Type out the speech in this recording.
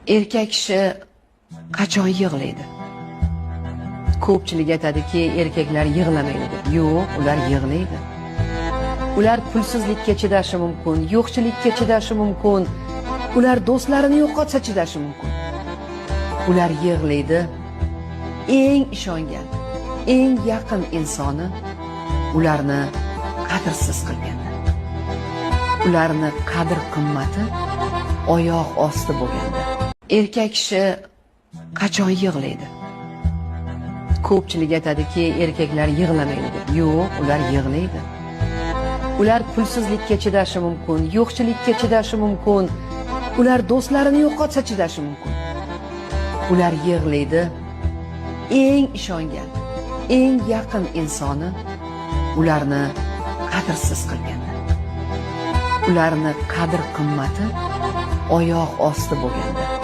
Erkak kishi qachon yig'laydi? Ko'pchilik aytadiki, erkaklar yig'lamaydi deb. Yo'q, ular yig'laydi. Ular pulsizlikka chidashi mumkin, yo'qchilikka chidashi mumkin. Ular do'stlarini yo'qotsa chidashi mumkin. Ular yig'laydi. Eng ishongan, eng yaqin insoni ularni qadrsiz qilganda. Ularni qadr qimmati oyoq osti bo'lganda. Erkak kishi qachon yig'laydi? Ko'pchilik aytadiki, erkaklar yig'lamaydi deb. Yo'q, ular yig'laydi. Ular pulsizlikka chidashi mumkin, yo'qchilikka chidashi mumkin. Ular do'stlarini yo'qotsa chidashi mumkin. Ular yig'laydi. Eng ishongan, eng yaqin insoni ularni qadrsiz qilganda. Ularni qadr qimmati oyoq osti bo'lganda.